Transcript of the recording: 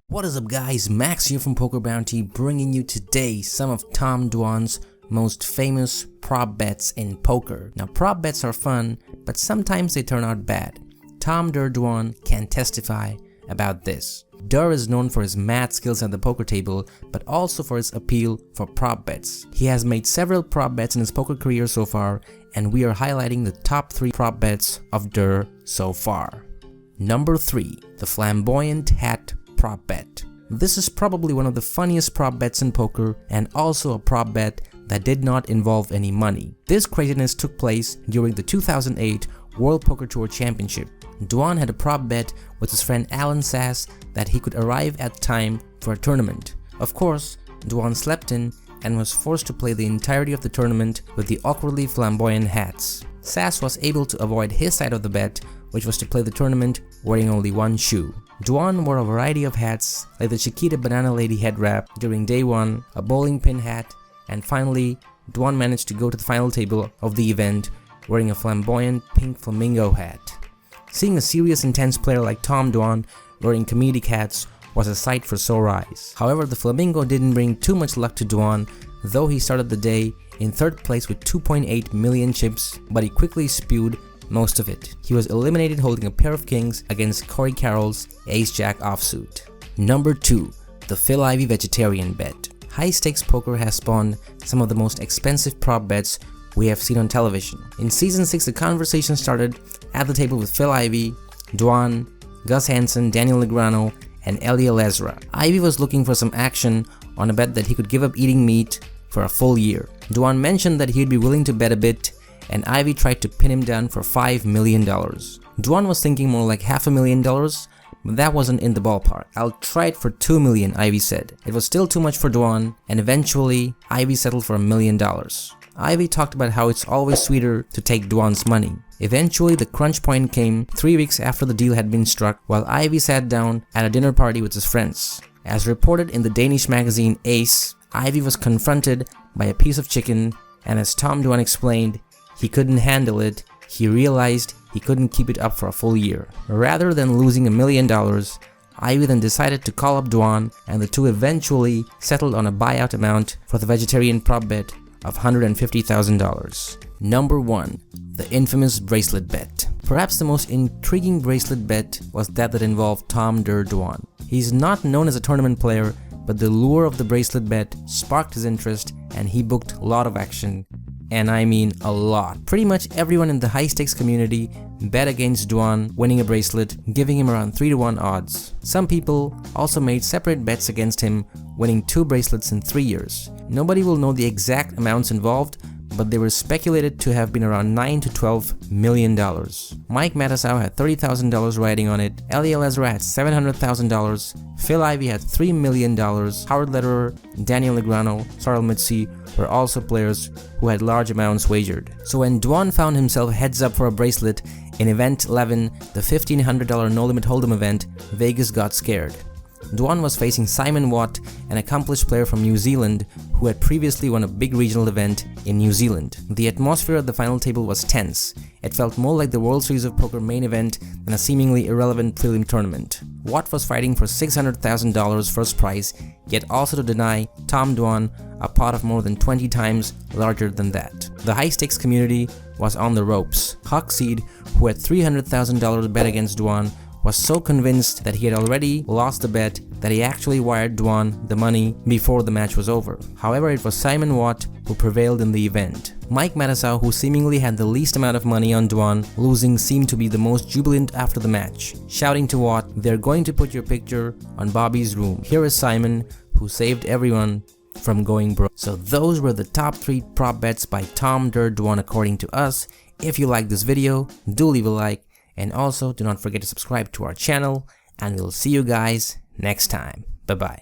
What is up guys, Max here from Poker Bounty, bringing you today some of Tom Dwan's most famous prop bets in poker. Now prop bets are fun, but sometimes they turn out bad. Tom "durrrr" Dwan can testify about this. Durr is known for his math skills at the poker table, but also for his appeal for prop bets. He has made several prop bets in his poker career so far, and we are highlighting the top 3 prop bets of Durr so far. Number 3. The flamboyant hat prop bet. This is probably one of the funniest prop bets in poker, and also a prop bet that did not involve any money. This craziness took place during the 2008 World Poker Tour Championship. Dwan had a prop bet with his friend Alan Sass that he could arrive at time for a tournament. Of course, Dwan slept in and was forced to play the entirety of the tournament with the awkwardly flamboyant hats. Sass was able to avoid his side of the bet, which was to play the tournament wearing only one shoe. Dwan wore a variety of hats like the Chiquita Banana Lady head wrap during day 1, a bowling pin hat, and finally, Dwan managed to go to the final table of the event wearing a flamboyant pink flamingo hat. Seeing a serious intense player like Tom Dwan wearing comedic hats was a sight for sore eyes. However, the flamingo didn't bring too much luck to Dwan, though he started the day in 3rd place with 2.8 million chips, but he quickly spewed most of it. He was eliminated holding a pair of kings against Corey Carroll's ace-jack offsuit. Number 2. The Phil Ivey Vegetarian bet. High-stakes poker has spawned some of the most expensive prop bets we have seen on television. In Season 6, the conversation started at the table with Phil Ivey, Dwan, Gus Hansen, Daniel Negreanu, and Eliel Ezra. Ivey was looking for some action on a bet that he could give up eating meat for a full year. Dwan mentioned that he'd be willing to bet a bit, and Ivey tried to pin him down for $5 million. Dwan was thinking more like $500,000, but that wasn't in the ballpark. "I'll try it for $2 million, Ivey said. It was still too much for Dwan, and eventually, Ivey settled for $1 million. Ivey talked about how it's always sweeter to take Dwan's money. Eventually, the crunch point came 3 weeks after the deal had been struck, while Ivey sat down at a dinner party with his friends. As reported in the Danish magazine Ace, Ivey was confronted by a piece of chicken, and as Tom Dwan explained, he couldn't handle it. He realized he couldn't keep it up for a full year. Rather than losing $1 million, Ivey then decided to call up Dwan, and the two eventually settled on a buyout amount for the vegetarian prop bet of $150,000. Number 1. The infamous bracelet bet. Perhaps the most intriguing bracelet bet was that involved Tom "durrrr" Dwan. He's not known as a tournament player, but the lure of the bracelet bet sparked his interest and he booked a lot of action. And I mean a lot. Pretty much everyone in the high stakes community bet against Dwan winning a bracelet, giving him around 3-to-1 odds. Some people also made separate bets against him winning 2 bracelets in 3 years. Nobody will know the exact amounts involved, but they were speculated to have been around $9 to $12 million. Mike Matusow had $30,000 riding on it, Eliel Ezra had $700,000, Phil Ivey had $3 million, Howard Lederer, Daniel Negreanu, Sorrel Mitzi were also players who had large amounts wagered. So when Dwan found himself heads up for a bracelet in Event 11, the $1,500 no-limit hold'em event, Vegas got scared. Dwan was facing Simon Watt, an accomplished player from New Zealand who had previously won a big regional event in New Zealand. The atmosphere at the final table was tense. It felt more like the World Series of Poker main event than a seemingly irrelevant prelim tournament. Watt was fighting for $600,000 first prize, yet also to deny Tom Dwan a pot of more than 20 times larger than that. The high-stakes community was on the ropes. Huckseed, who had $300,000 bet against Dwan, was so convinced that he had already lost the bet that he actually wired Dwan the money before the match was over. However, it was Simon Watt who prevailed in the event. Mike Matusow, who seemingly had the least amount of money on Dwan losing, seemed to be the most jubilant after the match, shouting to Watt, "They're going to put your picture on Bobby's room. Here is Simon, who saved everyone from going broke." So those were the top 3 prop bets by Tom "durrrr" Dwan according to us. If you like this video, do leave a like. And also, do not forget to subscribe to our channel, and we'll see you guys next time. Bye-bye.